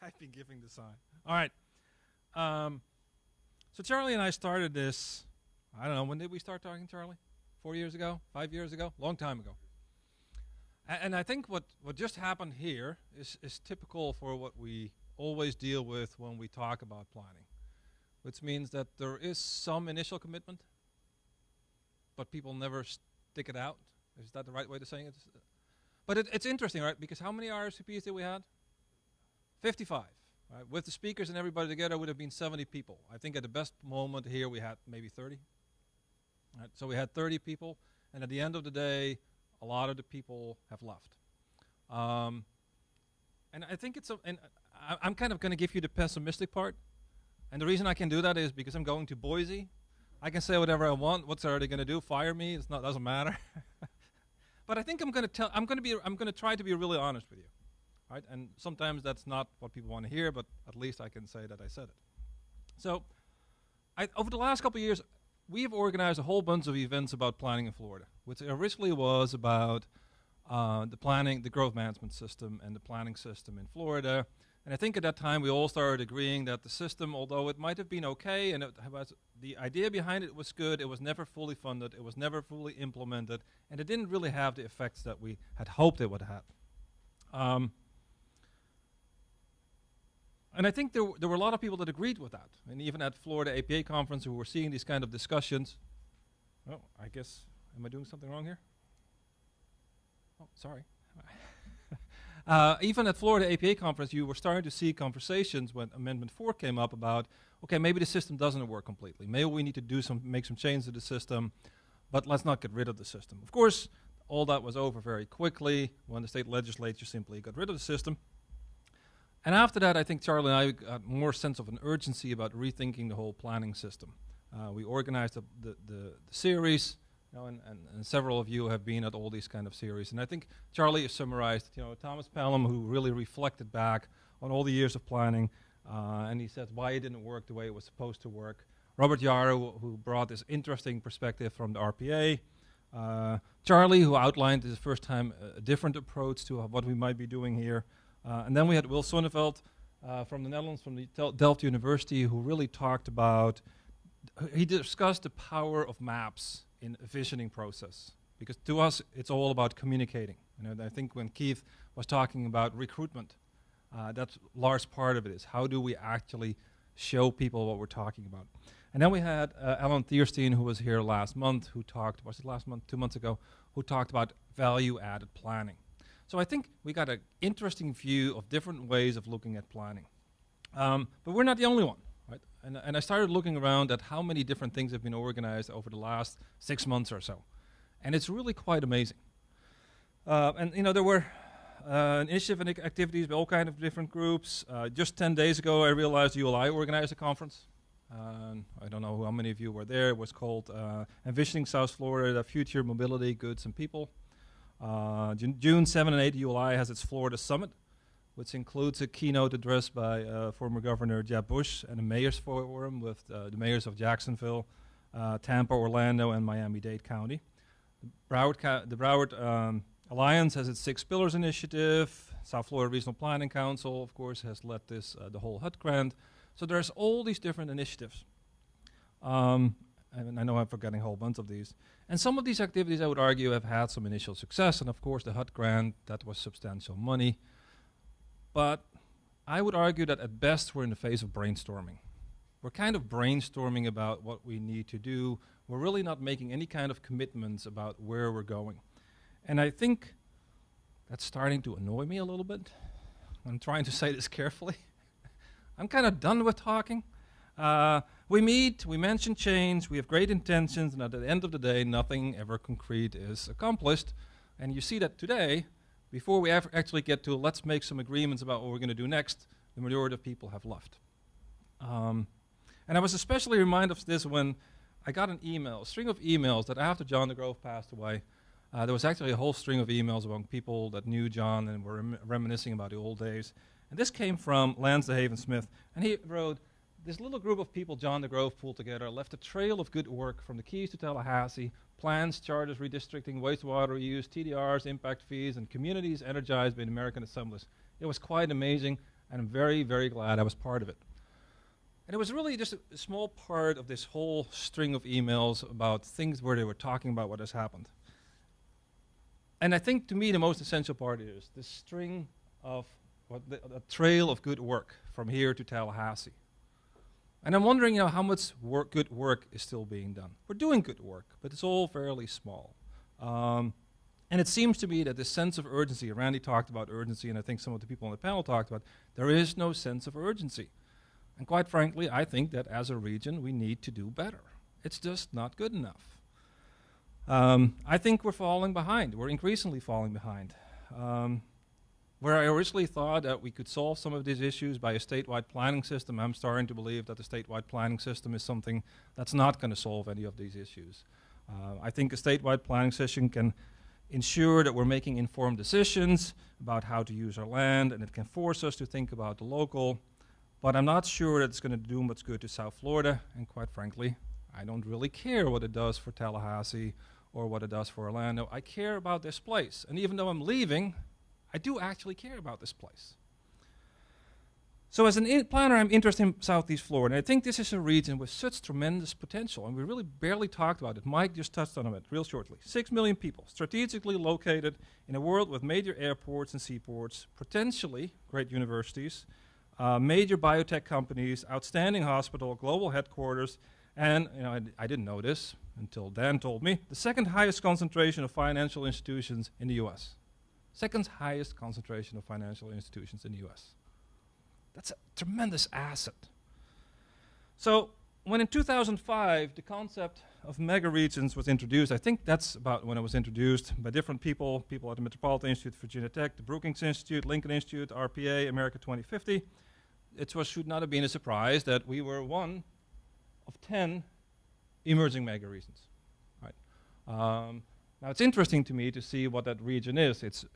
I've been giving the sign. All right. So Charlie and I started this, I don't know, when did we start talking, Charlie? 4 years ago? 5 years ago? Long time ago. And I think what just happened here is typical for what we always deal with when we talk about planning, which means that there is some initial commitment, but people never stick it out. Is that the right way to say it? But it's interesting, right? Because how many RSVPs did we have? 55. Right? With the speakers and everybody together, it would have been 70 people. I think at the best moment here, we had maybe 30. Right? So we had 30 people, and at the end of the day, a lot of the people have left. And I think I'm kind of going to give you the pessimistic part. And the reason I can do that is because I'm going to Boise. I can say whatever I want. What's are they going to do? Fire me? Doesn't matter. But I think I'm going to try to be really honest with you. Right? And sometimes that's not what people want to hear, but at least I can say that I said it. So over the last couple of years, we have organized a whole bunch of events about planning in Florida, which originally was about the growth management system and the planning system in Florida. And I think at that time we all started agreeing that the system, although it might have been okay and the idea behind it was good, it was never fully funded, it was never fully implemented, and it didn't really have the effects that we had hoped it would have. And I think there were a lot of people that agreed with that. And even at Florida APA conference, we were seeing these kind of discussions. Oh, I guess, am I doing something wrong here? Oh, sorry. Even at Florida APA conference, you were starting to see conversations when Amendment 4 came up about, okay, maybe the system doesn't work completely. Maybe we need to make some changes to the system, but let's not get rid of the system. Of course, all that was over very quickly when the state legislature simply got rid of the system. And after that, I think Charlie and I got more sense of an urgency about rethinking the whole planning system. We organized the series, and several of you have been at all these kind of series. And I think Charlie has summarized, Thomas Pelham, who really reflected back on all the years of planning, and he said why it didn't work the way it was supposed to work. Robert Yarrow, who brought this interesting perspective from the RPA. Charlie, who outlined this first time a different approach to what we might be doing here. And then we had Will Sonneveld from the Netherlands, from the Delft University, who really talked about, he discussed the power of maps in a visioning process. Because to us, it's all about communicating. I think when Keith was talking about recruitment, that's a large part of it is how do we actually show people what we're talking about. And then we had Alan Thierstein, who was here last month, who talked, was it last month, 2 months ago, who talked about value-added planning. So I think we got an interesting view of different ways of looking at planning. But we're not the only one, right? And I started looking around at how many different things have been organized over the last 6 months or so. And it's really quite amazing. And there were initiative and activities by all kinds of different groups. Just 10 days ago, I realized ULI organized a conference. I don't know how many of you were there. It was called Envisioning South Florida, Future Mobility, Goods and People. June 7 and 8, ULI has its Florida Summit, which includes a keynote address by former Governor Jaap and a mayor's forum with the mayors of Jacksonville, Tampa, Orlando, and Miami-Dade County. The Broward Alliance has its 6 Pillars initiative. South Florida Regional Planning Council, of course, has led this, the whole HUD grant. So there's all these different initiatives. And I know I'm forgetting a whole bunch of these. And some of these activities, I would argue, have had some initial success. And of course, the HUD grant, that was substantial money. But I would argue that at best, we're in the phase of brainstorming. We're kind of brainstorming about what we need to do. We're really not making any kind of commitments about where we're going. And I think that's starting to annoy me a little bit. I'm trying to say this carefully. I'm kind of done with talking. We meet, we mention change, we have great intentions, and at the end of the day, nothing ever concrete is accomplished. And you see that today, before we actually get to let's make some agreements about what we're going to do next, the majority of people have left. And I was especially reminded of this when I got an email, a string of emails that after John DeGrove passed away, there was actually a whole string of emails among people that knew John and were reminiscing about the old days. And this came from Lance DeHaven Smith, and he wrote, this little group of people John DeGrove pulled together left a trail of good work from the Keys to Tallahassee, plans, charters, redistricting, wastewater use, TDRs, impact fees, and communities energized by the American assemblies. It was quite amazing, And I'm very, very glad I was part of it. And it was really just a small part of this whole string of emails about things where they were talking about what has happened. And I think, to me, the most essential part is this string of a trail of good work from here to Tallahassee. And I'm wondering, how much good work is still being done. We're doing good work, but it's all fairly small. And it seems to me that this sense of urgency, Randy talked about urgency, and I think some of the people on the panel talked about, there is no sense of urgency. And quite frankly, I think that as a region, we need to do better. It's just not good enough. I think we're falling behind. We're increasingly falling behind. Where I originally thought that we could solve some of these issues by a statewide planning system, I'm starting to believe that the statewide planning system is something that's not going to solve any of these issues. I think a statewide planning system can ensure that we're making informed decisions about how to use our land, and it can force us to think about the local, but I'm not sure that it's going to do much good to South Florida, and quite frankly, I don't really care what it does for Tallahassee or what it does for Orlando. I care about this place, and even though I'm leaving, I do actually care about this place. So as an planner, I'm interested in Southeast Florida, and I think this is a region with such tremendous potential, and we really barely talked about it. Mike just touched on it real shortly. 6 million people, strategically located in a world with major airports and seaports, potentially great universities, major biotech companies, outstanding hospital, global headquarters, and I didn't know this until Dan told me, the second highest concentration of financial institutions in the US. Second highest concentration of financial institutions in the US. That's a tremendous asset. So when in 2005 the concept of mega regions was introduced, I think that's about when it was introduced by different people at the Metropolitan Institute, Virginia Tech, the Brookings Institute, Lincoln Institute, RPA, America 2050. It should not have been a surprise that we were one of 10 emerging mega regions. Right? Now it's interesting to me to see what that region is. It's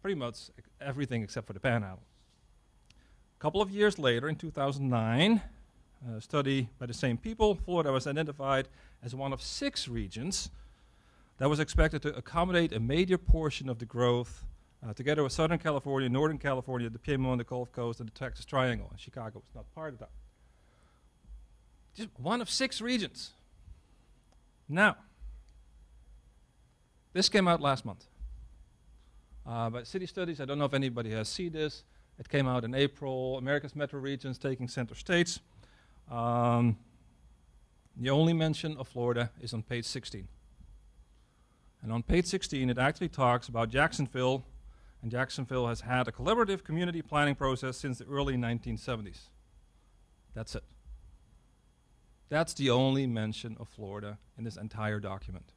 pretty much everything except for the Panhandle. A couple of years later, in 2009, a study by the same people, Florida was identified as one of 6 regions that was expected to accommodate a major portion of the growth, together with Southern California, Northern California, the Piedmont, the Gulf Coast, and the Texas Triangle. And Chicago was not part of that. Just one of 6 regions. Now, this came out last month. By City Studies, I don't know if anybody has seen this. It came out in April, America's Metro Regions taking center states. The only mention of Florida is on page 16. And on page 16, it actually talks about Jacksonville, and Jacksonville has had a collaborative community planning process since the early 1970s. That's it. That's the only mention of Florida in this entire document.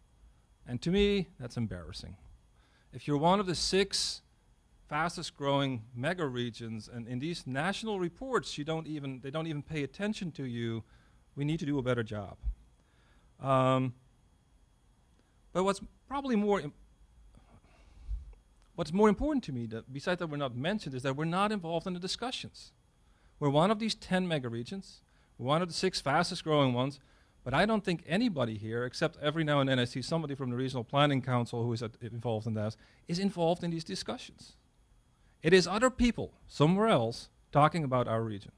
And to me, that's embarrassing. If you're one of the 6 fastest growing mega regions, and in these national reports they don't even pay attention to you, we need to do a better job. But what's more important to me, besides that we're not mentioned, is that we're not involved in the discussions. We're one of these 10 mega regions, we're one of the 6 fastest growing ones, but I don't think anybody here, except every now and then I see somebody from the Regional Planning Council who is involved in that, is involved in these discussions. It is other people somewhere else talking about our region.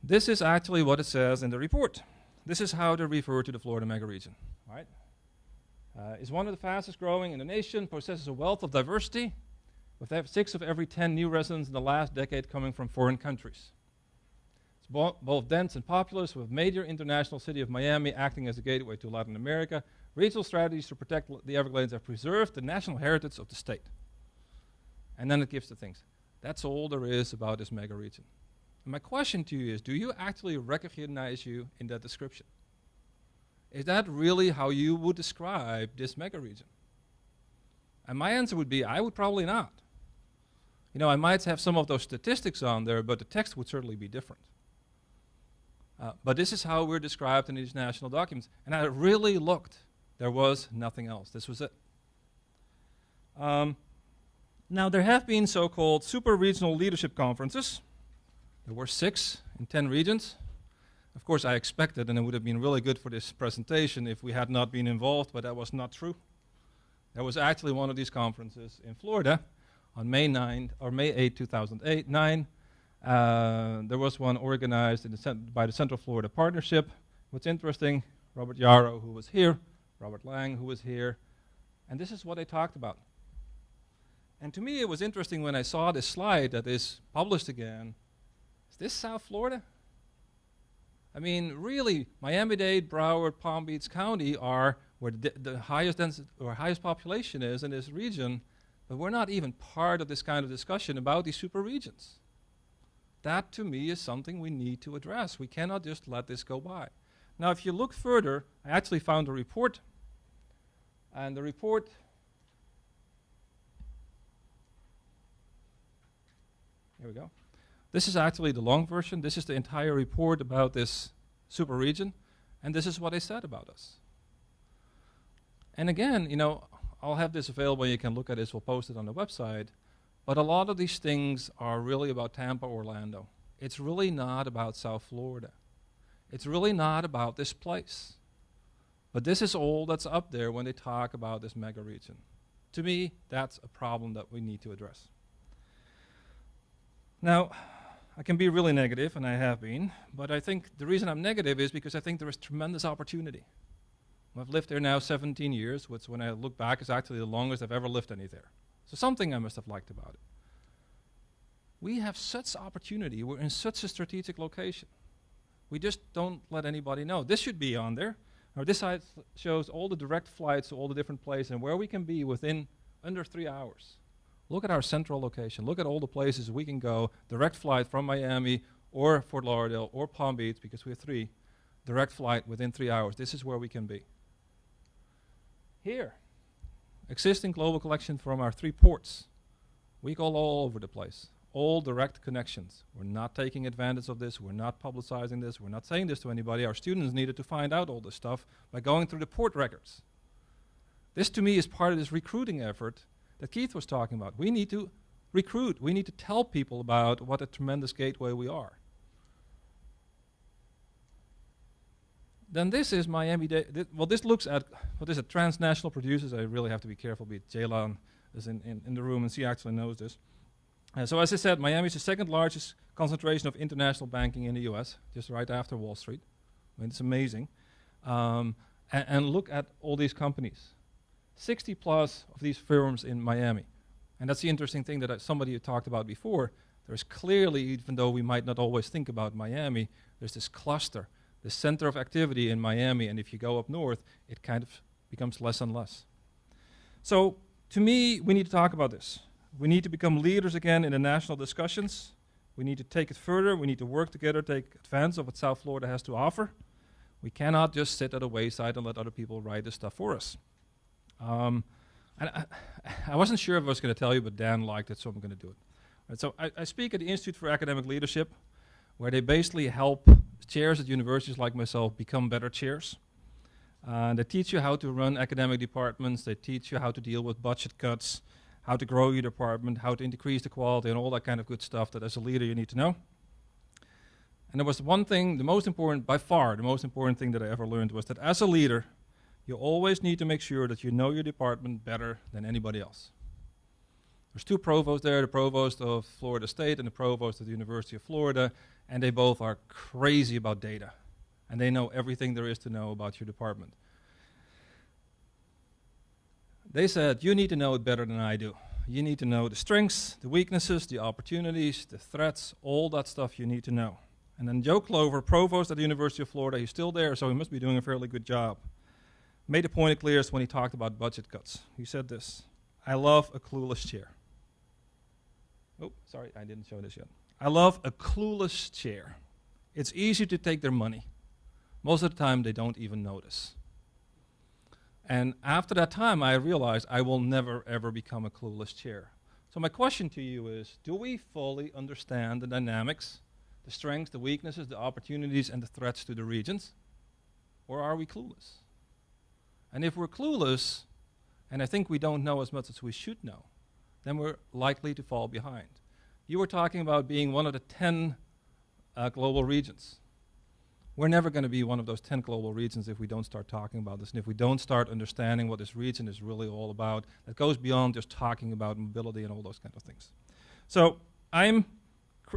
This is actually what it says in the report. This is how they refer to the Florida mega region. Right? Is one of the fastest growing in the nation, possesses a wealth of diversity, with 6 of every 10 new residents in the last decade coming from foreign countries. It's both dense and populous, with major international city of Miami acting as a gateway to Latin America. Regional strategies to protect the Everglades have preserved the national heritage of the state. And then it gives the things. That's all there is about this mega region. And my question to you is, do you actually recognize you in that description? Is that really how you would describe this mega region? And my answer would be, I would probably not. I might have some of those statistics on there, but the text would certainly be different. But this is how we're described in these national documents. And I really looked. There was nothing else. This was it. Now, there have been so-called super-regional leadership conferences. There were 6 in 10 regions. Of course, I expected, and it would have been really good for this presentation if we had not been involved, but that was not true. There was actually one of these conferences in Florida on May 9 or May 8, 2009. There was one organized by the Central Florida Partnership. What's interesting, Robert Yarrow, who was here, Robert Lang, who was here, and this is what they talked about. And to me, it was interesting when I saw this slide that is published again. Is this South Florida? I mean, really, Miami-Dade, Broward, Palm Beach County are where the highest density or highest population is in this region, but we're not even part of this kind of discussion about these super regions. That, to me, is something we need to address. We cannot just let this go by. Now, if you look further, I actually found a report, and the report here we go. This is actually the long version. This is the entire report about this super region, and this is what they said about us. And again, you know, I'll have this available. You can look at this. We'll post it on the website. But a lot of these things are really about Tampa, Orlando. It's really not about South Florida. It's really not about this place. But this is all that's up there when they talk about this mega region. To me, that's a problem that we need to address. Now, I can be really negative, and I have been, but I think the reason I'm negative is because I think there is tremendous opportunity. I've lived there now 17 years, which when I look back is actually the longest I've ever lived any there. So something I must have liked about it. We have such opportunity. We're in such a strategic location. We just don't let anybody know. This should be on there. Now this side shows all the direct flights to all the different places and where we can be within under 3 hours. Look at our central location. Look at all the places we can go. Direct flight from Miami or Fort Lauderdale or Palm Beach, because we have 3. Direct flight within 3 hours. This is where we can be. Here, existing global collection from our 3 ports. We go all over the place. All direct connections. We're not taking advantage of this. We're not publicizing this. We're not saying this to anybody. Our students needed to find out all this stuff by going through the port records. This, to me, is part of this recruiting effort that Keith was talking about. We need to recruit. We need to tell people about what a tremendous gateway we are. Then this is Miami-Dade. Well, this looks at what is it, transnational producers. I really have to be careful. Jaylan is in the room, and she actually knows this. So as I said, Miami is the second largest concentration of international banking in the U.S., just right after Wall Street. I mean, it's amazing. And look at all these companies. 60 plus of these firms in Miami. And that's the interesting thing that somebody talked about before. There's clearly, even though we might not always think about Miami, there's this cluster, the center of activity in Miami, and if you go up north, it kind of becomes less and less. So, to me, we need to talk about this. We need to become leaders again in the national discussions. We need to take it further. We need to work together, take advantage of what South Florida has to offer. We cannot just sit at a wayside and let other people write this stuff for us. And I wasn't sure if I was going to tell you, but Dan liked it, so I'm going to do it. Right, so I speak at the Institute for Academic Leadership, where they basically help chairs at universities like myself become better chairs. They teach you how to run academic departments. They teach you how to deal with budget cuts, how to grow your department, how to increase the quality, and all that kind of good stuff that as a leader you need to know. And there was one thing, the most important, by far, the most important thing that I ever learned was that as a leader, you always need to make sure that you know your department better than anybody else. There's 2 provosts there, the provost of Florida State and the provost of the University of Florida, and they both are crazy about data. And they know everything there is to know about your department. They said, you need to know it better than I do. You need to know the strengths, the weaknesses, the opportunities, the threats, all that stuff you need to know. And then Joe Clover, provost at the University of Florida, he's still there, so he must be doing a fairly good job, made the point clearest when he talked about budget cuts. He said this: I love a clueless chair. Oh, sorry, I didn't show this yet. I love a clueless chair. It's easy to take their money. Most of the time, they don't even notice. And after that time, I realized I will never, ever become a clueless chair. So my question to you is, do we fully understand the dynamics, the strengths, the weaknesses, the opportunities, and the threats to the regions? Or are we clueless? And if we're clueless, and I think we don't know as much as we should know, then we're likely to fall behind. You were talking about being one of the 10 global regions. we're never going to be one of those 10 global regions if we don't start talking about this, and if we don't start understanding what this region is really all about. That goes beyond just talking about mobility and all those kind of things. So I'm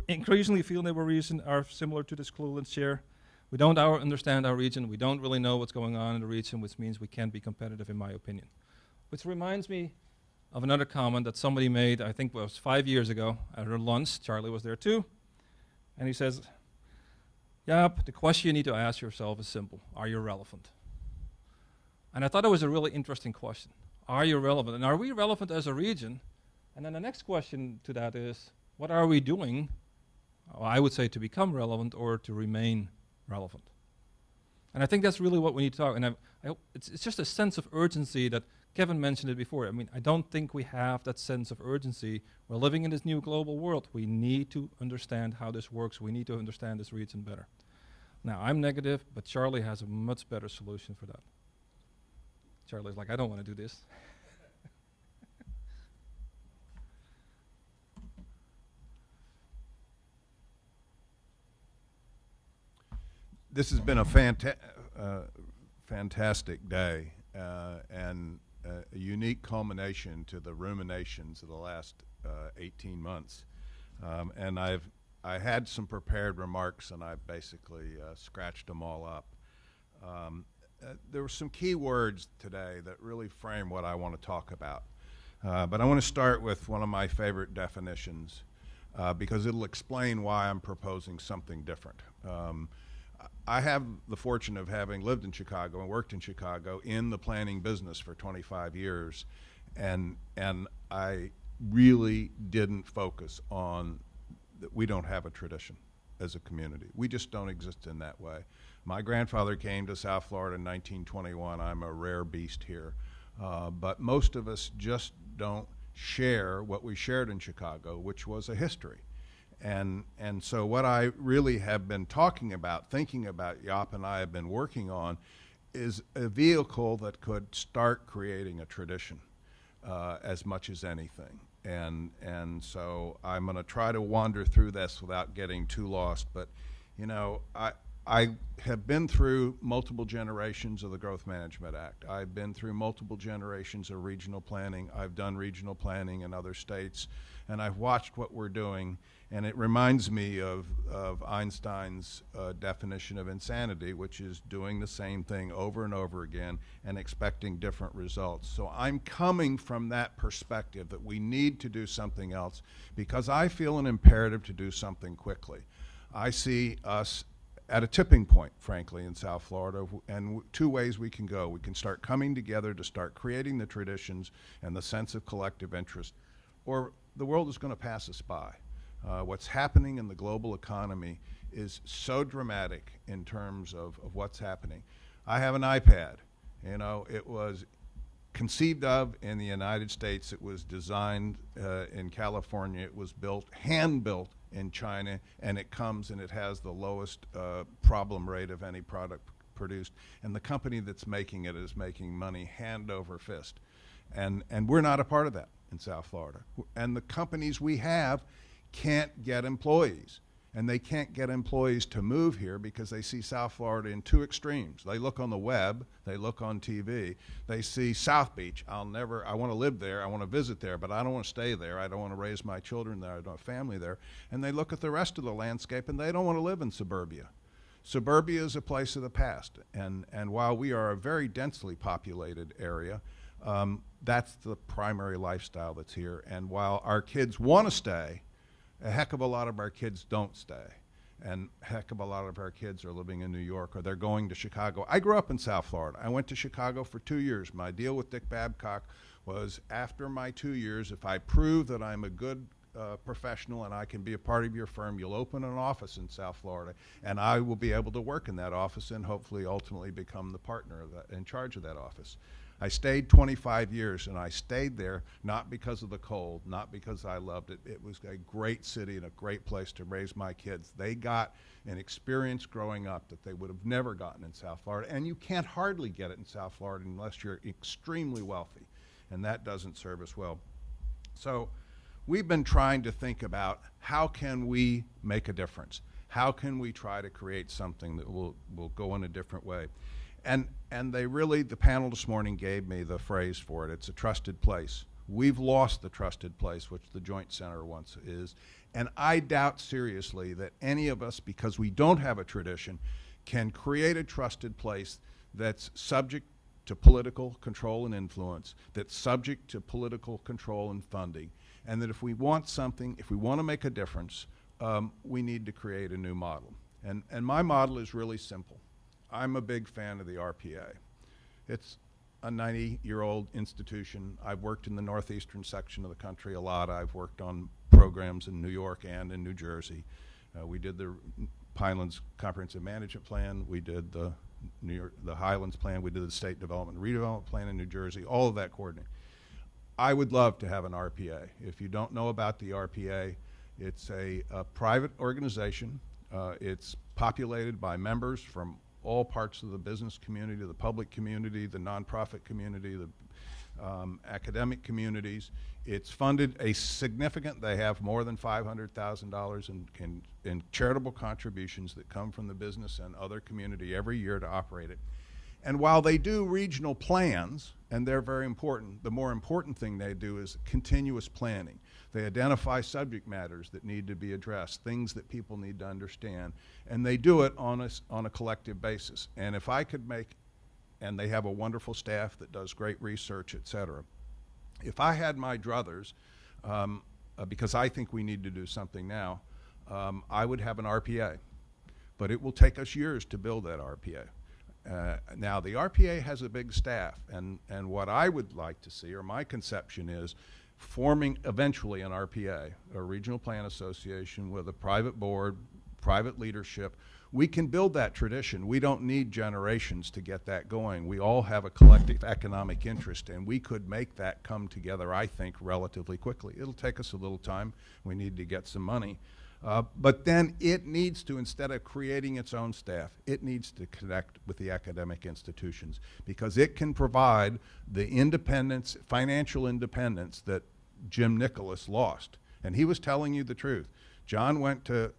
increasingly feeling that our region are similar to this Clueless share. We don't understand our region. We don't really know what's going on in the region, which means we can't be competitive, in my opinion. Which reminds me of another comment that somebody made, I think it was 5 years ago, at her lunch. Charlie was there too. And he says, Jaap, the question you need to ask yourself is simple. Are you relevant? And I thought it was a really interesting question. Are you relevant? And are we relevant as a region? And then the next question to that is, what are we doing, I would say, to become relevant or to remain relevant? And I think that's really what we need to talk. And it's just a sense of urgency that Kevin mentioned it before. I mean, I don't think we have that sense of urgency. We're living in this new global world. We need to understand how this works. We need to understand this region better. Now, I'm negative, but Charlie has a much better solution for that. Charlie's like, I don't want to do this. This has been a fantastic day and a unique culmination to the ruminations of the last 18 months. And I had some prepared remarks, and I basically scratched them all up. There were some key words today that really frame what I want to talk about. But I want to start with one of my favorite definitions because it'll explain why I'm proposing something different. I have the fortune of having lived in Chicago and worked in Chicago in the planning business for 25 years, and I really didn't focus on that we don't have a tradition as a community. We just don't exist in that way. My grandfather came to South Florida in 1921. I'm a rare beast here. But most of us just don't share what we shared in Chicago, which was a history. And so what I really have been talking about, thinking about, Jaap and I have been working on, is a vehicle that could start creating a tradition as much as anything. And so I'm going to try to wander through this without getting too lost. But, you know, I have been through multiple generations of the Growth Management Act. I've been through multiple generations of regional planning. I've done regional planning in other states, and I've watched what we're doing. And it reminds me of Einstein's definition of insanity, which is doing the same thing over and over again and expecting different results. So I'm coming from that perspective that we need to do something else because I feel an imperative to do something quickly. I see us at a tipping point, frankly, in South Florida, and two ways we can go. We can start coming together to start creating the traditions and the sense of collective interest, or the world is going to pass us by. What's happening in the global economy is so dramatic in terms of what's happening. I have an iPad. You know, it was conceived of in the United States. It was designed in California. It was built, hand-built in China, and it comes and it has the lowest problem rate of any product produced. And the company that's making it is making money hand over fist. And we're not a part of that in South Florida. And the companies we have can't get employees. And they can't get employees to move here because they see South Florida in two extremes. They look on the web, they look on TV, they see South Beach. I want to live there, I want to visit there, but I don't want to stay there. I don't want to raise my children there, I don't have family there. And they look at the rest of the landscape and they don't want to live in suburbia. Suburbia is a place of the past. And while we are a very densely populated area, that's the primary lifestyle that's here. And while our kids want to stay, a heck of a lot of our kids don't stay. And a heck of a lot of our kids are living in New York or they're going to Chicago. I grew up in South Florida. I went to Chicago for 2 years. My deal with Dick Babcock was after my 2 years, if I prove that I'm a good professional and I can be a part of your firm, you'll open an office in South Florida and I will be able to work in that office and hopefully ultimately become the partner of that, in charge of that office. I stayed 25 years, and I stayed there not because of the cold, not because I loved it. It was a great city and a great place to raise my kids. They got an experience growing up that they would have never gotten in South Florida, and you can't hardly get it in South Florida unless you're extremely wealthy, and that doesn't serve us well. So we've been trying to think about how can we make a difference? How can we try to create something that will go in a different way? And they really, the panel this morning gave me the phrase for it. It's a trusted place. We've lost the trusted place, which the Joint Center once is. And I doubt seriously that any of us, because we don't have a tradition, can create a trusted place that's subject to political control and influence, that's subject to political control and funding, and that if we want something, if we want to make a difference, we need to create a new model. And my model is really simple. I'm a big fan of the RPA. It's a 90-year-old institution. I've worked in the northeastern section of the country a lot. I've worked on programs in New York and in New Jersey. We did the Pinelands Comprehensive Management Plan. We did the Highlands Plan. We did the State Development and Redevelopment Plan in New Jersey. All of that coordinated. I would love to have an RPA. If you don't know about the RPA, it's a private organization. It's populated by members from all parts of the business community, the public community, the nonprofit community, the academic communities. It's funded they have more than $500,000 in charitable contributions that come from the business and other community every year to operate it. And while they do regional plans, and they're very important, the more important thing they do is continuous planning. They identify subject matters that need to be addressed, things that people need to understand, and they do it on a collective basis. And if I could and they have a wonderful staff that does great research, et cetera. If I had my druthers, because I think we need to do something now, I would have an RPA. But it will take us years to build that RPA. Now, the RPA has a big staff, and what I would like to see, or my conception is, forming eventually an RPA, a Regional Plan Association with a private board, private leadership. We can build that tradition. We don't need generations to get that going. We all have a collective economic interest, and we could make that come together, I think, relatively quickly. It'll take us a little time. We need to get some money. But then it needs to, instead of creating its own staff, it needs to connect with the academic institutions, because it can provide the independence, financial independence that Jim Nicholas lost. And he was telling you the truth. John went to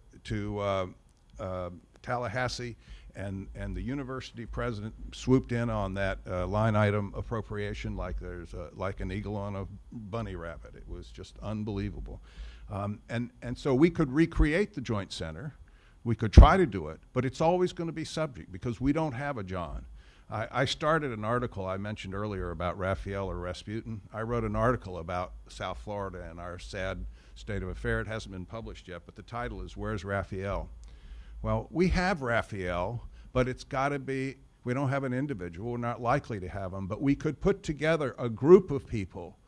Tallahassee, and the university president swooped in on that line item appropriation like like an eagle on a bunny rabbit. It was just unbelievable. And so we could recreate the Joint Center. We could try to do it, but it's always going to be subject because we don't have a John. I started an article I mentioned earlier about Raphael or Rasputin. I wrote an article about South Florida and our sad state of affair. It hasn't been published yet, but the title is Where's Raphael? Well, we have Raphael, but it's got to be, we don't have an individual. We're not likely to have him, but we could put together a group of people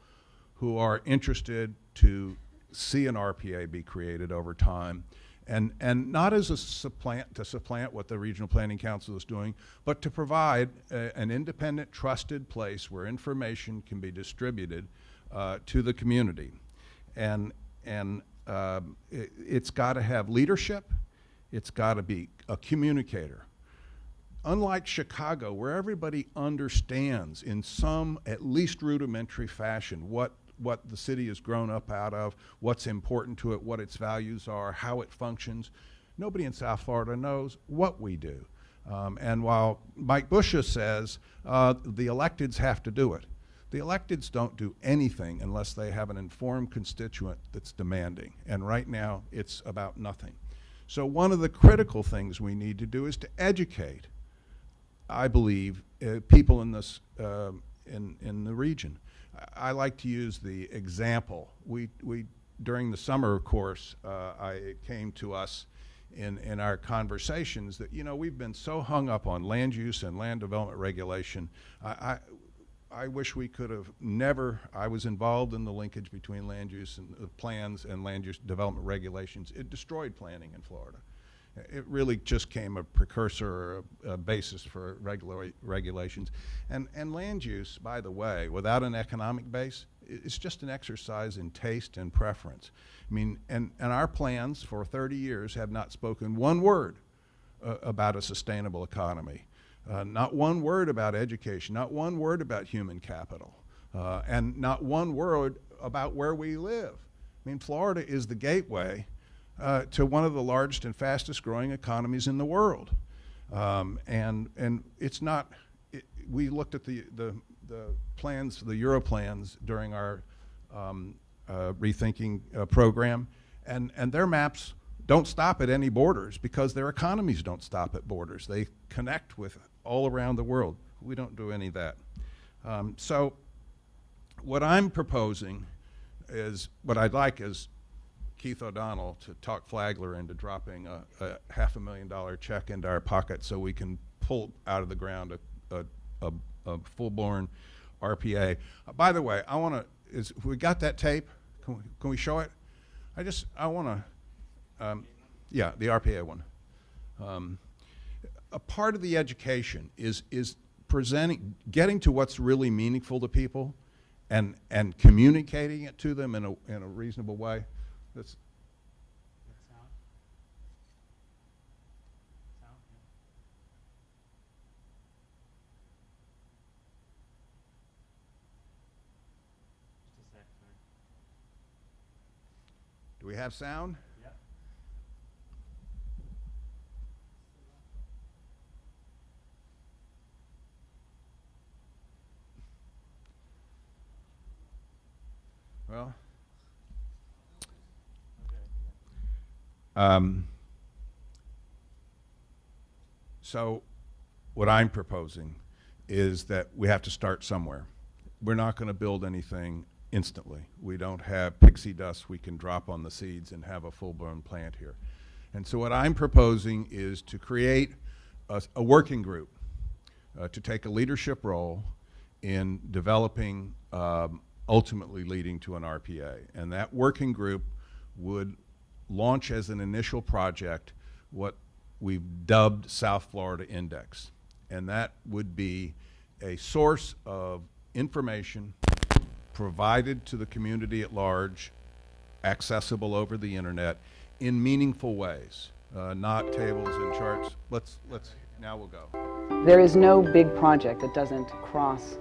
who are interested to see an RPA be created over time, and not as to supplant what the Regional Planning Council is doing, but to provide an independent, trusted place where information can be distributed to the community. And it's got to have leadership. It's got to be a communicator. Unlike Chicago, where everybody understands in some at least rudimentary fashion what the city has grown up out of, what's important to it, what its values are, how it functions. Nobody in South Florida knows what we do. And while Mike Busha says the electeds have to do it, the electeds don't do anything unless they have an informed constituent that's demanding. And right now, it's about nothing. So one of the critical things we need to do is to educate, I believe, people in this in the region. I like to use the example. We during the summer course, it came to us in our conversations that, we've been so hung up on land use and land development regulation. I wish we could have never, I was involved in the linkage between land use and plans and land use development regulations. It destroyed planning in Florida. It really just came a precursor or a basis for regulations. And land use, by the way, without an economic base, it's just an exercise in taste and preference. I mean, and our plans for 30 years have not spoken one word about a sustainable economy. Not one word about education, not one word about human capital, and not one word about where we live. I mean, Florida is the gateway to one of the largest and fastest growing economies in the world. And it's not, we looked at the plans, the Euro plans during our rethinking program, and their maps don't stop at any borders because their economies don't stop at borders. They connect with all around the world. We don't do any of that. So what I'm proposing is, what I'd like is Keith O'Donnell to talk Flagler into dropping a $500,000 check into our pocket so we can pull out of the ground a full-blown RPA. By the way, I want to, we got that tape? Can we show it? I want to, yeah, the RPA one. A part of the education is getting to what's really meaningful to people and communicating it to them in a reasonable way. That's sound? Sound? Yeah. Just a sec, sorry. Do we have sound? Yep. Well, so what I'm proposing is that we have to start somewhere. We're not going to build anything instantly. We don't have pixie dust we can drop on the seeds and have a full-blown plant here. And so what I'm proposing is to create a working group to take a leadership role in developing, ultimately leading to an RPA. And that working group would launch as an initial project what we've dubbed South Florida Index. And that would be a source of information provided to the community at large, accessible over the internet in meaningful ways, not tables and charts. Now we'll go. There is no big project that doesn't cross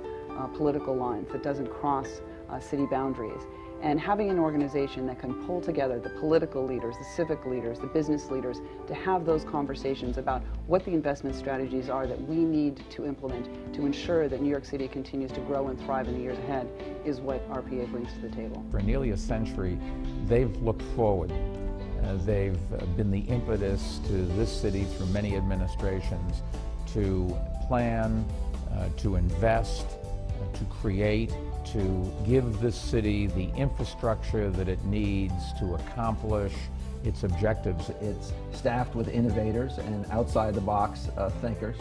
political lines, that doesn't cross city boundaries. And having an organization that can pull together the political leaders, the civic leaders, the business leaders, to have those conversations about what the investment strategies are that we need to implement to ensure that New York City continues to grow and thrive in the years ahead is what RPA brings to the table. For nearly a century, they've looked forward. They've been the impetus to this city through many administrations to plan, to invest, to create, to give this city the infrastructure that it needs to accomplish its objectives. It's staffed with innovators and outside-the-box thinkers.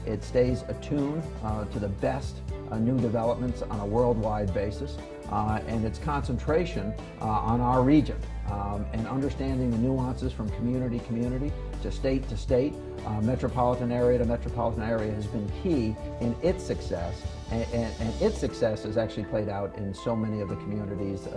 It stays attuned to the best new developments on a worldwide basis, and its concentration on our region, and understanding the nuances from community to state, metropolitan area to metropolitan area has been key in its success, and its success has actually played out in so many of the communities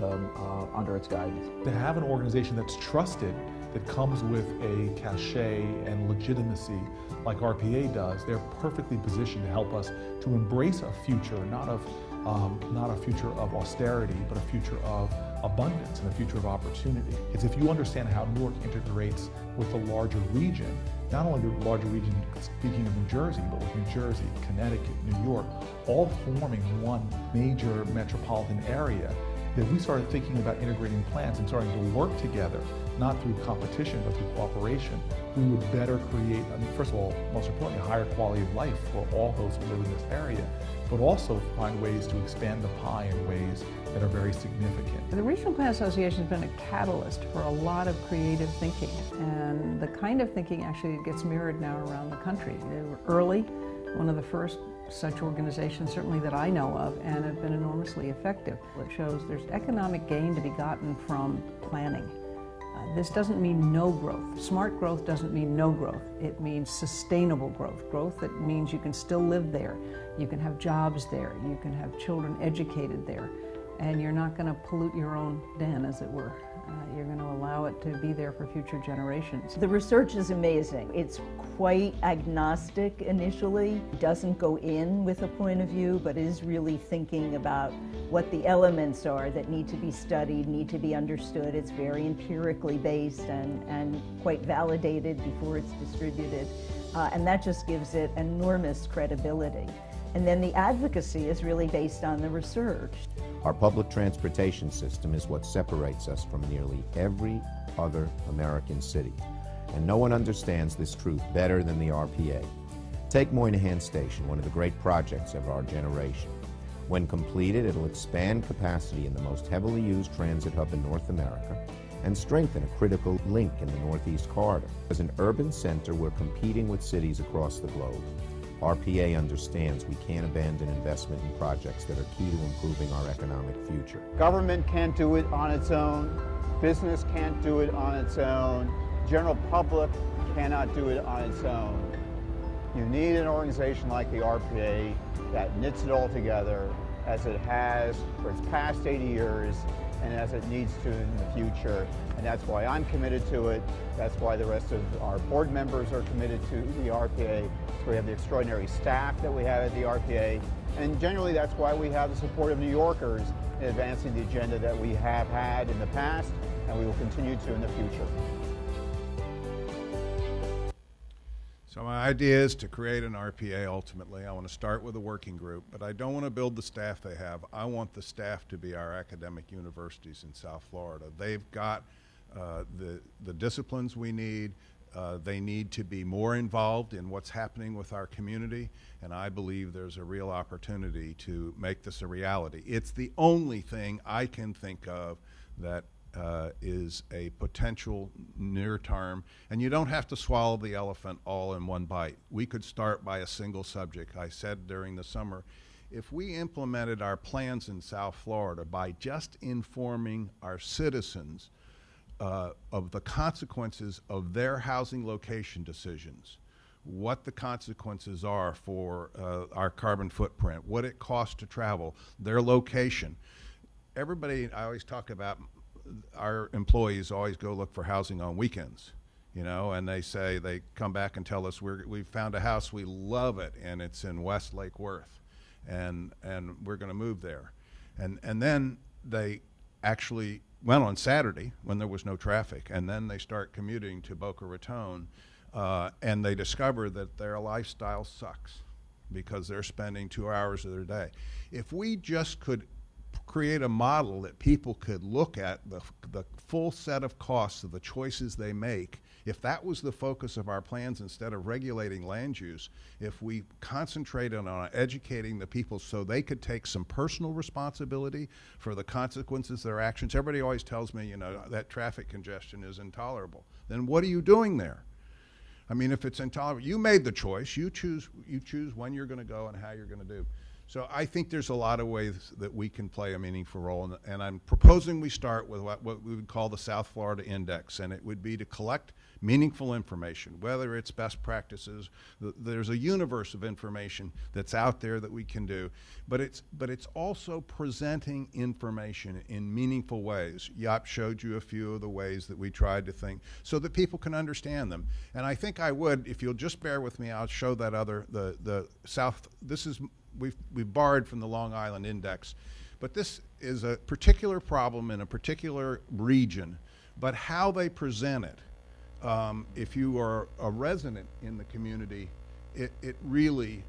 under its guidance. To have an organization that's trusted, that comes with a cachet and legitimacy like RPA does, they're perfectly positioned to help us to embrace a future, not a future of austerity, but a future of abundance and a future of opportunity. It's if you understand how Newark integrates with the larger region, not only the larger region speaking of New Jersey, but with New Jersey, Connecticut, New York, all forming one major metropolitan area, that we started thinking about integrating plans and starting to work together, not through competition, but through cooperation, we would better create, first of all, most importantly, a higher quality of life for all those who live in this area, but also find ways to expand the pie in ways that are very significant. The Regional Plan Association has been a catalyst for a lot of creative thinking, and the kind of thinking actually gets mirrored now around the country. They were early, one of the first such organizations certainly that I know of, and have been enormously effective. It shows there's economic gain to be gotten from planning. This doesn't mean no growth. Smart growth doesn't mean no growth. It means sustainable growth. Growth that means you can still live there. You can have jobs there. You can have children educated there. And you're not going to pollute your own den, as it were. You're going to allow it to be there for future generations. The research is amazing. It's quite agnostic initially, doesn't go in with a point of view, but is really thinking about what the elements are that need to be studied, need to be understood. It's very empirically based and quite validated before it's distributed. And that just gives it enormous credibility. And then the advocacy is really based on the research. Our public transportation system is what separates us from nearly every other American city. And no one understands this truth better than the RPA. Take Moynihan Station, one of the great projects of our generation. When completed, it'll expand capacity in the most heavily used transit hub in North America and strengthen a critical link in the Northeast Corridor. As an urban center, we're competing with cities across the globe. RPA understands we can't abandon investment in projects that are key to improving our economic future. Government can't do it on its own. Business can't do it on its own. General public cannot do it on its own. You need an organization like the RPA that knits it all together as it has for its past 80 years and as it needs to in the future. And that's why I'm committed to it. That's why the rest of our board members are committed to the RPA. So we have the extraordinary staff that we have at the RPA. And generally that's why we have the support of New Yorkers in advancing the agenda that we have had in the past and we will continue to in the future. So my idea is to create an RPA ultimately. I want to start with a working group, but I don't want to build the staff they have. I want the staff to be our academic universities in South Florida. They've got the disciplines we need. They need to be more involved in what's happening with our community, and I believe there's a real opportunity to make this a reality. It's the only thing I can think of that is a potential near term, and you don't have to swallow the elephant all in one bite. We could start by a single subject. I said during the summer, if we implemented our plans in South Florida by just informing our citizens of the consequences of their housing location decisions, what the consequences are for our carbon footprint, what it costs to travel, their location. Everybody, I always talk about our employees always go look for housing on weekends, you know, and they say, they come back and tell us we found a house, we love it, and it's in West Lake Worth, and we're going to move there. And then they actually went on Saturday when there was no traffic, and then they start commuting to Boca Raton, and they discover that their lifestyle sucks because they're spending 2 hours of their day. If we just could create a model that people could look at the full set of costs of the choices they make, if that was the focus of our plans instead of regulating land use, if we concentrated on educating the people so they could take some personal responsibility for the consequences of their actions. Everybody always tells me, you know, that traffic congestion is intolerable. Then what are you doing there? I mean, if it's intolerable, you made the choice. You choose when you're going to go and how you're going to do. So I think there's a lot of ways that we can play a meaningful role, and I'm proposing we start with what we would call the South Florida Index, and it would be to collect meaningful information, whether it's best practices. There's a universe of information that's out there that we can do, but it's also presenting information in meaningful ways. Jaap showed you a few of the ways that we tried to think so that people can understand them. And I think I would, if you'll just bear with me, I'll show that other, the South, this is, we've borrowed from the Long Island Index, but this is a particular problem in a particular region, but how they present it, if you are a resident in the community, it really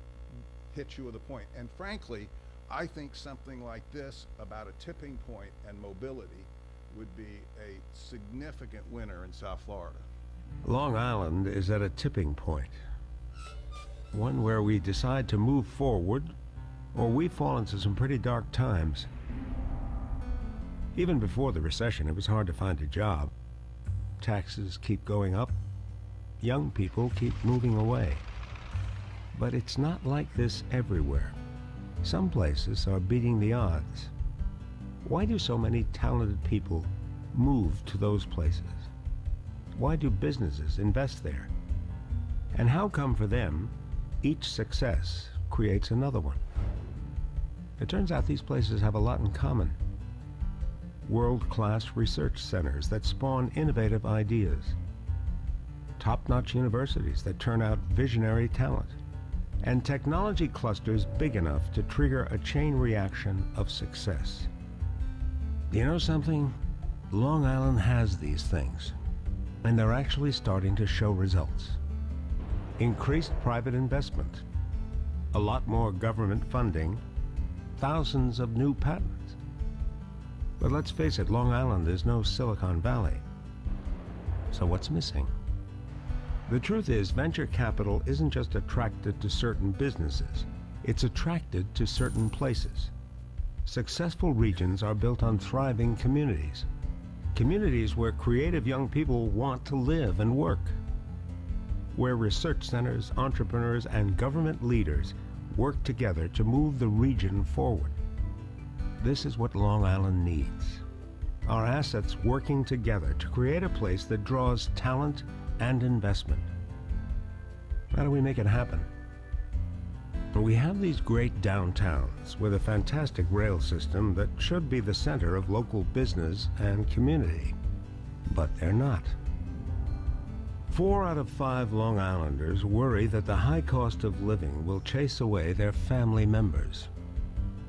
hits you with a point. And frankly, I think something like this about a tipping point and mobility would be a significant winner in South Florida. Long Island is at a tipping point. One where we decide to move forward, or we fall into some pretty dark times. Even before the recession, it was hard to find a job. Taxes keep going up. Young people keep moving away. But it's not like this everywhere. Some places are beating the odds. Why do so many talented people move to those places? Why do businesses invest there? And how come for them, each success creates another one? It turns out these places have a lot in common. world-class research centers that spawn innovative ideas, top-notch universities that turn out visionary talent, and technology clusters big enough to trigger a chain reaction of success. You know something? Long Island has these things, and they're actually starting to show results. Increased private investment, a lot more government funding, thousands of new patents. But let's face it, Long Island is no Silicon Valley. So what's missing? The truth is, venture capital isn't just attracted to certain businesses, it's attracted to certain places. Successful regions are built on thriving communities. Communities where creative young people want to live and work. Where research centers, entrepreneurs, and government leaders work together to move the region forward. This is what Long Island needs. Our assets working together to create a place that draws talent and investment. How do we make it happen? We have these great downtowns with a fantastic rail system that should be the center of local business and community, but they're not. 4 out of 5 Long Islanders worry that the high cost of living will chase away their family members.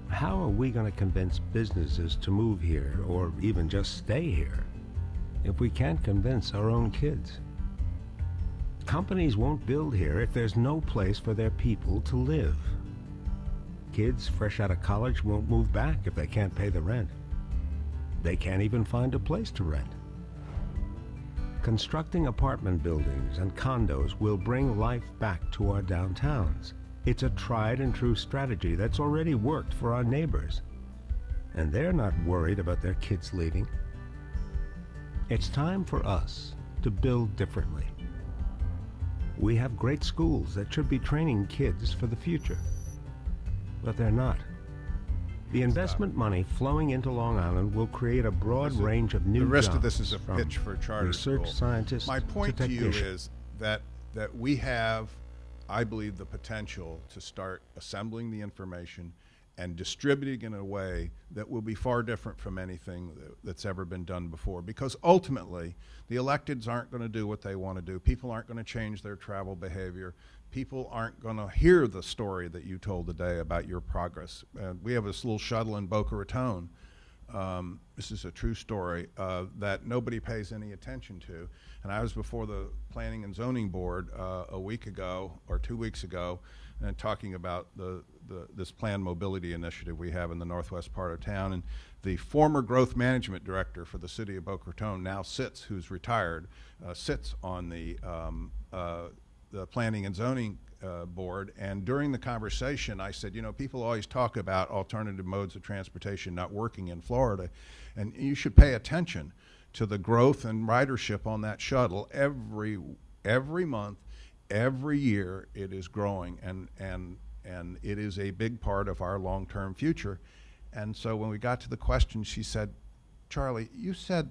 How are we going to convince businesses to move here or even just stay here if we can't convince our own kids? Companies won't build here if there's no place for their people to live. Kids fresh out of college won't move back if they can't pay the rent. They can't even find a place to rent. Constructing apartment buildings and condos will bring life back to our downtowns. It's a tried and true strategy that's already worked for our neighbors. And they're not worried about their kids leaving. It's time for us to build differently. We have great schools that should be training kids for the future, but they're not. The investment money flowing into Long Island will create a broad range of new jobs. The rest of this is a pitch for charter research school. scientists. My point to to you technicians. is that we have, I believe, the potential to start assembling the information and distributing it in a way that will be far different from anything that's ever been done before. Because ultimately, the electeds aren't going to do what they want to do. People aren't going to change their travel behavior. People aren't going to hear the story that you told today about your progress. We have this little shuttle in Boca Raton. This is a true story that nobody pays any attention to. And I was before the Planning and Zoning Board a week ago or 2 weeks ago and talking about this planned mobility initiative we have in the northwest part of town. And the former growth management director for the city of Boca Raton now who's retired, sits on the Planning and Zoning Board. And during the conversation, I said, you know, people always talk about alternative modes of transportation not working in Florida, and you should pay attention to the growth and ridership on that shuttle every month, every year. It is growing, and it is a big part of our long-term future. And so when we got to the question, she said, Charlie, you said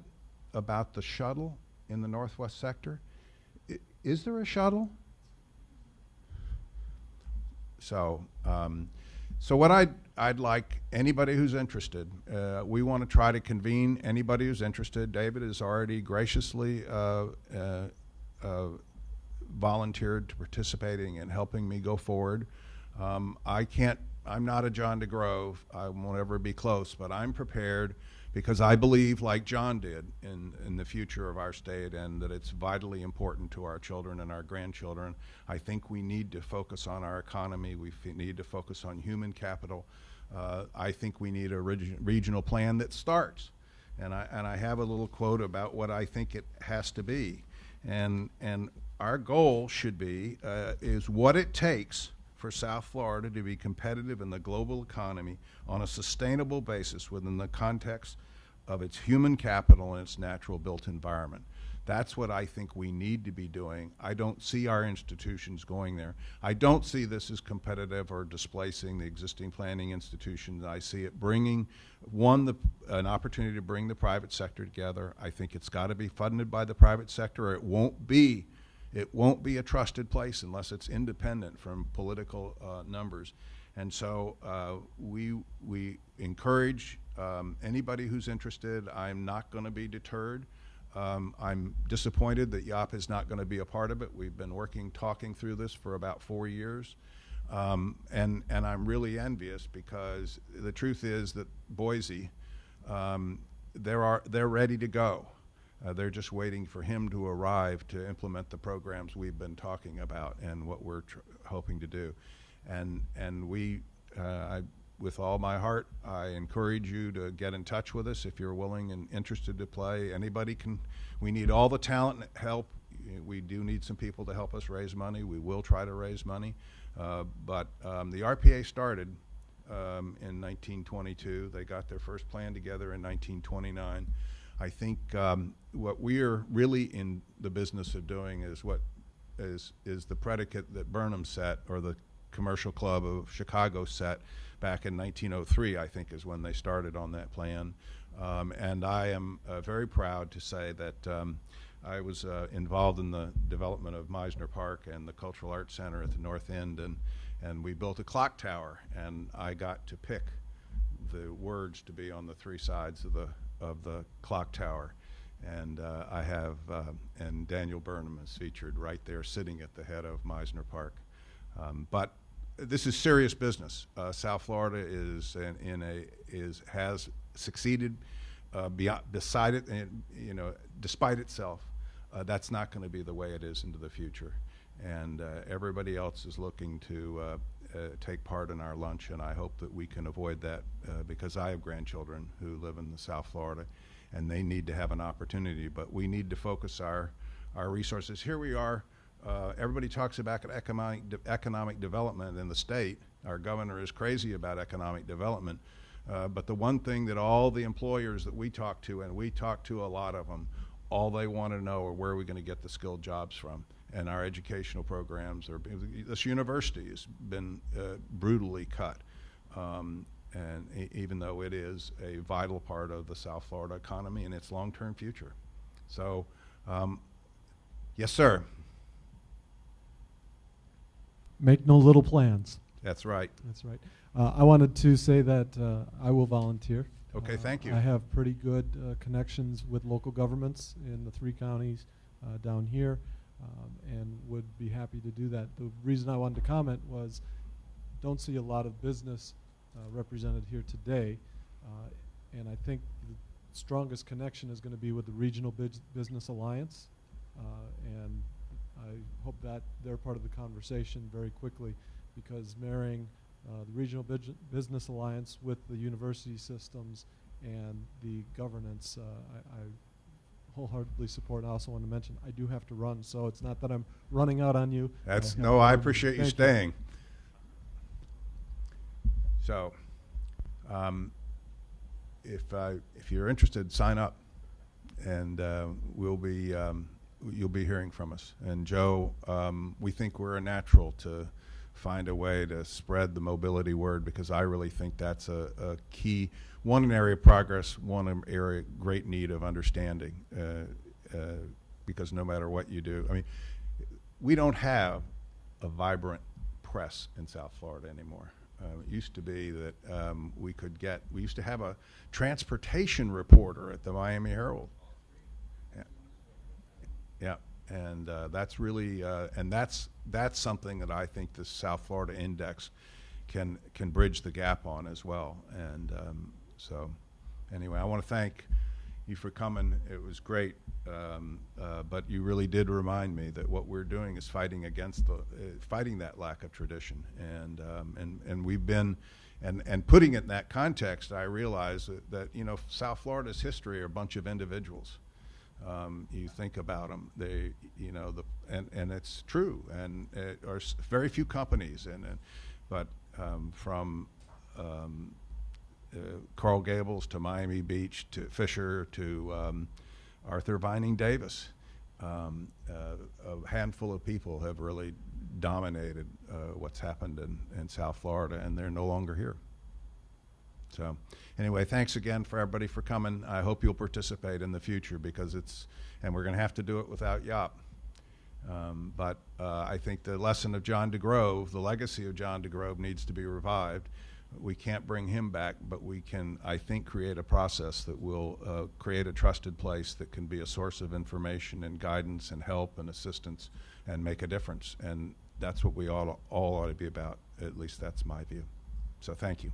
about the shuttle in the northwest sector. Is there a shuttle? So what I'd like anybody who's interested, we want to try to convene anybody who's interested. David has already graciously volunteered to participating and helping me go forward. I'm not a John DeGrove. I won't ever be close, but I'm prepared because I believe, like John did, in the future of our state, and that it's vitally important to our children and our grandchildren. I think we need to focus on our economy. We need to focus on human capital. I think we need a regional plan that starts. And I have a little quote about what I think it has to be. And our goal should be, is what it takes for South Florida to be competitive in the global economy on a sustainable basis within the context of its human capital and its natural built environment. That's what I think we need to be doing. I don't see our institutions going there. I don't see this as competitive or displacing the existing planning institutions. I see it bringing, an opportunity to bring the private sector together. I think it's got to be funded by the private sector, or it won't be a trusted place unless it's independent from political numbers. And so we encourage anybody who's interested. I'm not going to be deterred. I'm disappointed that Jaap is not going to be a part of it. We've been talking through this for about 4 years. And I'm really envious because the truth is that Boise, they're ready to go. They're just waiting for him to arrive to implement the programs we've been talking about and what we're hoping to do. And with all my heart, I encourage you to get in touch with us if you're willing and interested to play. Anybody can. We need all the talent and help. We do need some people to help us raise money. We will try to raise money. But the RPA started in 1922. They got their first plan together in 1929. I think what we are really in the business of doing is what is the predicate that Burnham set, or the Commercial Club of Chicago set back in 1903, I think, is when they started on that plan. And I am very proud to say that I was involved in the development of Meisner Park and the Cultural Arts Center at the North End, and we built a clock tower, and I got to pick the words to be on the 3 sides of the clock tower. And I have, and Daniel Burnham is featured right there sitting at the head of Meisner Park. But this is serious business. South Florida has succeeded despite itself. That's not going to be the way it is into the future. And everybody else is looking to take part in our lunch, and I hope that we can avoid that because I have grandchildren who live in South Florida, and they need to have an opportunity. But we need to focus our resources. Here we are. Everybody talks about economic development in the state. Our governor is crazy about economic development. But the one thing that all the employers that we talk to, and we talk to a lot of them, all they want to know are where are we going to get the skilled jobs from. And our educational programs this university has been brutally cut. And even though it is a vital part of the South Florida economy and its long-term future. So, yes, sir. Make no little plans. That's right. That's right. I wanted to say that I will volunteer. Okay, thank you. I have pretty good connections with local governments in the 3 counties down here, and would be happy to do that. The reason I wanted to comment was don't see a lot of business represented here today, and I think the strongest connection is going to be with the Regional Business Alliance, and I hope that they're part of the conversation very quickly, because marrying the Regional Business Alliance with the university systems and the governance, I wholeheartedly support. I also want to mention I do have to run, so it's not that I'm running out on you. I appreciate you staying. So, if you're interested, sign up, and you'll be hearing from us. And Joe, we think we're a natural to find a way to spread the mobility word, because I really think that's a key, one area of progress, one area of great need of understanding, because no matter what you do, I mean, we don't have a vibrant press in South Florida anymore. It used to be that we used to have a transportation reporter at the Miami Herald. Yeah, and that's really, and that's something that I think the South Florida Index can bridge the gap on as well. And so, anyway, I want to thank you for coming. It was great, but you really did remind me that what we're doing is fighting against fighting that lack of tradition, and we've been. And putting it in that context, I realize that South Florida's history are a bunch of individuals. You think about them, and it's true, and there are very few companies, but from Coral Gables to Miami Beach to Fisher to Arthur Vining Davis, a handful of people have really dominated what's happened in South Florida, and they're no longer here. So anyway, thanks again for everybody for coming. I hope you'll participate in the future, because and we're going to have to do it without Jaap. But I think the lesson of John DeGrove, the legacy of John DeGrove, needs to be revived. We can't bring him back, but we can, I think, create a process that will create a trusted place that can be a source of information and guidance and help and assistance and make a difference. And that's what we all ought to be about. At least that's my view. So thank you.